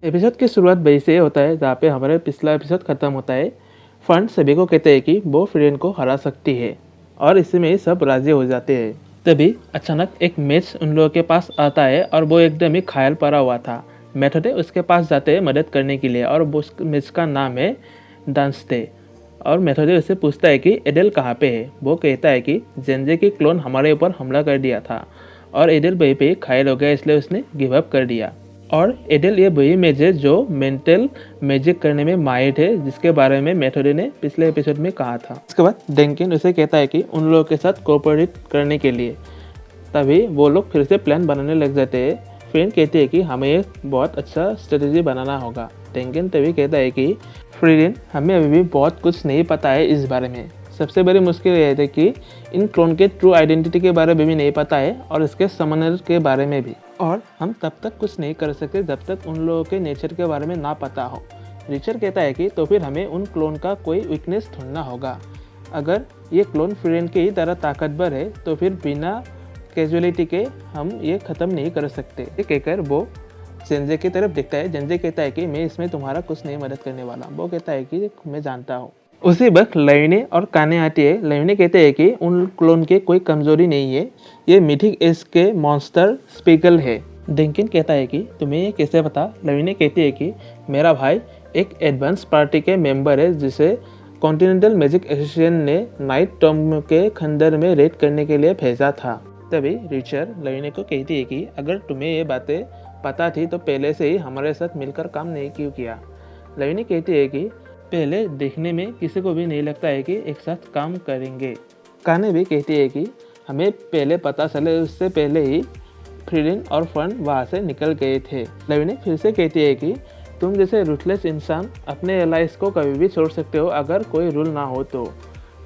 Episode की शुरुआत वही से होता है जहाँ पे हमारे पिछला एपिसोड खत्म होता है। फंड सभी को कहते हैं कि वो फ्रीडन को हरा सकती है और इसमें सब राजी हो जाते हैं। तभी अचानक एक मैच उन लोगों के पास आता है और वो एकदम ही घायल पड़ा हुआ था। मेथोडे उसके पास जाते हैं मदद करने के लिए और वो मैच का नाम है डांसते। और मेथोडे उससे पूछता है कि एडेल कहाँ पे है। वो कहता है कि जेंजे की क्लोन हमारे ऊपर हमला कर दिया था और एडेल वहीं पे घायल हो गया, इसलिए उसने गिव अप कर दिया। और एडेल ये वही मैज है जो मेंटल मैजिक करने में माहिर है, जिसके बारे में मेथोडे ने पिछले एपिसोड में कहा था। इसके बाद डेंकिन उसे कहता है कि उन लोगों के साथ कोऑपरेट करने के लिए। तभी वो लोग फिर से प्लान बनाने लग जाते हैं। फ्रेंड कहती है कि हमें एक बहुत अच्छा स्ट्रेटेजी बनाना होगा। डेंकिन तभी कहता है कि फ्रीडन, हमें अभी भी बहुत कुछ नहीं पता है इस बारे में। सबसे बड़ी मुश्किल यह है कि इन क्लोन के ट्रू आइडेंटिटी के बारे में भी नहीं पता है और इसके समनर के बारे में भी। और हम तब तक कुछ नहीं कर सकते जब तक उन लोगों के नेचर के बारे में ना पता हो। रिचर कहता है कि तो फिर हमें उन क्लोन का कोई वीकनेस ढूंढना होगा। अगर ये क्लोन फ्रीडन की ही तरह ताकतवर है तो फिर बिना कैजुअलिटी के हम ये ख़त्म नहीं कर सकते। ये कहकर वो जेंजे की तरफ देखता है। जेंजे कहता है कि मैं इसमें तुम्हारा कुछ नहीं मदद करने वाला। वो कहता है कि मैं जानता हूँ। उसी वक्त लैविने और काने आती है। लैविने कहते हैं कि उन क्लोन के कोई कमजोरी नहीं है, ये मिथिक एज के मॉन्स्टर स्पीगल है। डेंकिन कहता है कि तुम्हें ये कैसे पता। लैविने कहती है कि मेरा भाई एक एडवांस पार्टी के मेंबर है जिसे कॉन्टिनेंटल मैजिक एसोसिएशन ने नाइट टॉम के खंडर में रेड करने के लिए भेजा था। तभी रिचर लैविने को कहती है कि अगर तुम्हें ये बातें पता थी तो पहले से ही हमारे साथ मिलकर काम नहीं क्यों किया। लैविने कहती है कि पहले देखने में किसी को भी नहीं लगता है कि एक साथ काम करेंगे। काने भी कहती है कि हमें पहले पता चले उससे पहले ही फ्रीडन और फन वहाँ से निकल गए थे। लैविने फिर से कहती है कि तुम जैसे रूथलेस इंसान अपने एलाइज को कभी भी छोड़ सकते हो अगर कोई रूल ना हो तो।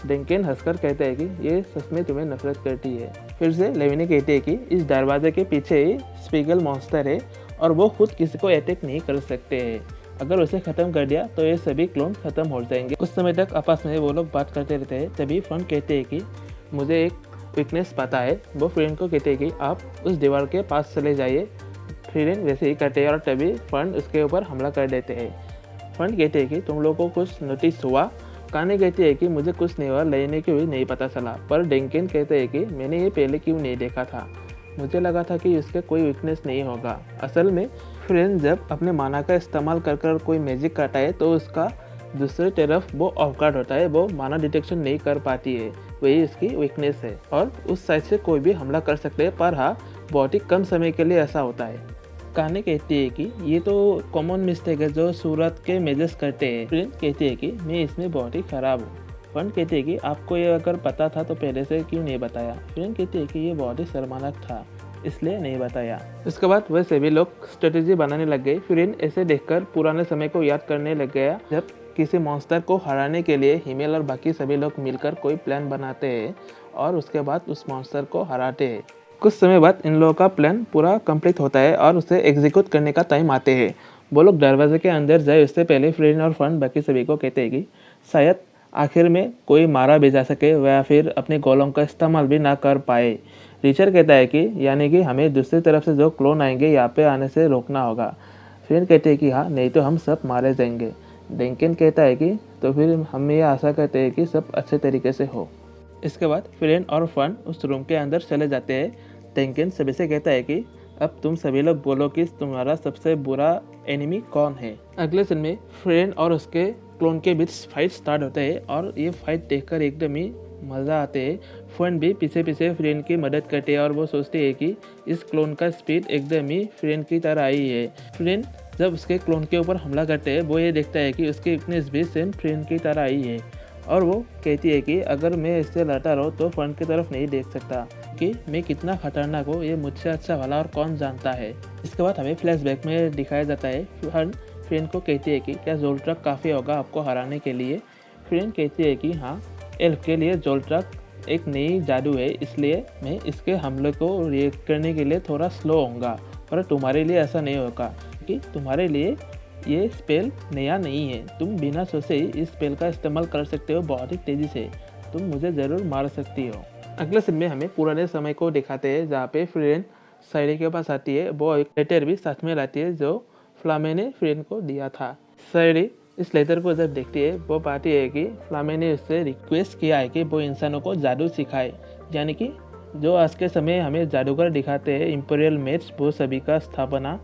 डेंकिन हंसकर कहता है कि ये सच में तुम्हें नफरत करती है। फिर से लैविने कहती है कि इस दरवाजे के पीछे ही स्पीगल मॉन्स्टर है और वो खुद किसी को अटैक नहीं कर सकते हैं। अगर उसे ख़त्म कर दिया तो ये सभी क्लोन ख़त्म हो जाएंगे। कुछ समय तक आपस में वो लोग बात करते रहते हैं। तभी फ्रेंड कहते हैं कि मुझे एक वीकनेस पता है। वो फ्रेंड को कहते हैं कि आप उस दीवार के पास चले जाइए। फ्रेंड वैसे ही करते हैं और तभी फ्रेंड उसके ऊपर हमला कर देते हैं। फ्रेंड कहते हैं कि तुम लोगों को कुछ नोटिस हुआ। काने कहती है कि मुझे कुछ नहीं हुआ, लेने के भी नहीं पता चला। पर डेंकिन कहते हैं कि मैंने ये पहले क्यों नहीं देखा था, मुझे लगा था कि उसके कोई वीकनेस नहीं होगा। असल में फ्रेंड जब अपने माना का इस्तेमाल कर कोई मैजिक करता है तो उसका दूसरी तरफ वो ऑफ गार्ड होता है, वो माना डिटेक्शन नहीं कर पाती है, वही उसकी वीकनेस है। और उस साइड से कोई भी हमला कर सकते हैं, पर हाँ बहुत ही कम समय के लिए ऐसा होता है। काने कहती है कि ये तो कॉमन मिस्टेक है जो सूरत के मेजर्स करते हैं। फ्रेंड कहती है कि मैं इसमें बहुत ही ख़राब हूँ। फ्रेंड कहती है कि आपको ये अगर पता था तो पहले से क्यों नहीं बताया। फ्रेंड कहती है कि ये बहुत ही शर्मानक था इसलिए नहीं बताया। उसके बाद वह सभी लोग स्ट्रेटेजी बनाने लग गए। फ्रेंड ऐसे देखकर पुराने समय को याद करने लग गया जब किसी मॉन्स्टर को हराने के लिए हिमेल और बाकी सभी लोग मिलकर कोई प्लान बनाते हैं और उसके बाद उस मॉन्स्टर को हराते हैं। कुछ समय बाद इन लोगों का प्लान पूरा कंप्लीट होता है और उसे एग्जीक्यूट करने का टाइम आते हैं। वो लोग दरवाजे के अंदर जाए उससे पहले फ्रेंड और फन बाकी सभी को कहते हैं कि शायद आखिर में कोई मारा भी जा सके या फिर अपने गोलों का इस्तेमाल भी ना कर पाए। रिचर कहता है कि यानी कि हमें दूसरी तरफ से जो क्लोन आएंगे यहाँ पे आने से रोकना होगा। फ्रेंड कहते हैं कि हाँ, नहीं तो हम सब मारे जाएंगे। डेंकिन कहता है कि तो फिर हम ये आशा करते हैं कि सब अच्छे तरीके से हो। इसके बाद फ्रेंड और फन उस रूम के अंदर चले जाते हैं। डेंकिन सभी से कहता है कि अब तुम सभी लोग बोलो कि तुम्हारा सबसे बुरा एनिमी कौन है। अगले दिन में फ्रेंड और उसके क्लोन के बीच फाइट स्टार्ट होते हैं और ये फाइट देखकर एकदम ही मज़ा आते है। फ्रेंड भी पीछे पीछे फ्रेंड की मदद करते हैं और वो सोचते हैं कि इस क्लोन का स्पीड एकदम ही फ्रेंड की तरह ही है। फ्रेंड जब उसके क्लोन के ऊपर हमला करते हैं वो ये देखता है कि उसकी वीकनेस भी सेम फ्रेंड की तरह ही है और वो कहती है कि अगर मैं इससे लड़ता रहूँ तो फ्रेंड की तरफ नहीं देख सकता कि मैं कितना खतरनाक हूँ, ये मुझसे अच्छा भला और कौन जानता है। इसके बाद हमें फ्लैशबैक में दिखाया जाता है। फ्रेंड को कहती है कि क्या जोल्ट्रक काफ़ी होगा आपको हराने के लिए। फ्रेंड कहती है कि हाँ, एल्फ के लिए जोल्ट्रक एक नई जादू है, इसलिए मैं इसके हमले को रिएक्ट करने के लिए थोड़ा स्लो होऊंगा, पर तुम्हारे लिए ऐसा नहीं होगा कि तुम्हारे लिए ये स्पेल नया नहीं है। तुम बिना सोचे ही इस स्पेल का इस्तेमाल कर सकते हो बहुत ही तेज़ी से, तुम मुझे ज़रूर मार सकती हो। अगले सीन में हमें पुराने समय को दिखाते हैं जहाँ पे फ्रेंड साइडी के पास आती है। वो एक लेटर भी साथ में लाती है जो फ्लामे ने फ्रेन को दिया था। सायरी इस लेटर को जब देखती है वो पाती है कि फ्लामे ने उससे रिक्वेस्ट किया है कि वो इंसानों को जादू सिखाए, यानी कि जो आज के समय हमें जादूगर दिखाते हैं इंपीरियल मैच, वो सभी का स्थापना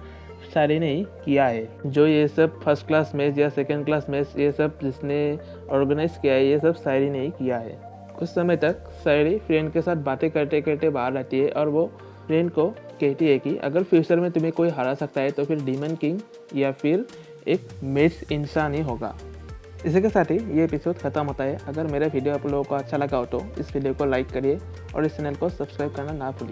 सायरी ने ही किया है। जो ये सब फर्स्ट क्लास मैच या सेकंड क्लास मैच ये सब जिसने ऑर्गेनाइज किया है ये सब सायरी ने ही किया है। कुछ समय तक सायरी फ्रेंड के साथ बातें करते करते बाहर आती है और वो फ्रेंड को कहती है कि अगर फ्यूचर में तुम्हें कोई हरा सकता है तो फिर डीमन किंग या फिर एक मैच इंसान ही होगा। इसी के साथ ही ये एपिसोड खत्म होता है। अगर मेरा वीडियो आप लोगों को अच्छा लगा हो तो इस वीडियो को लाइक करिए और इस चैनल को सब्सक्राइब करना ना भूलिए।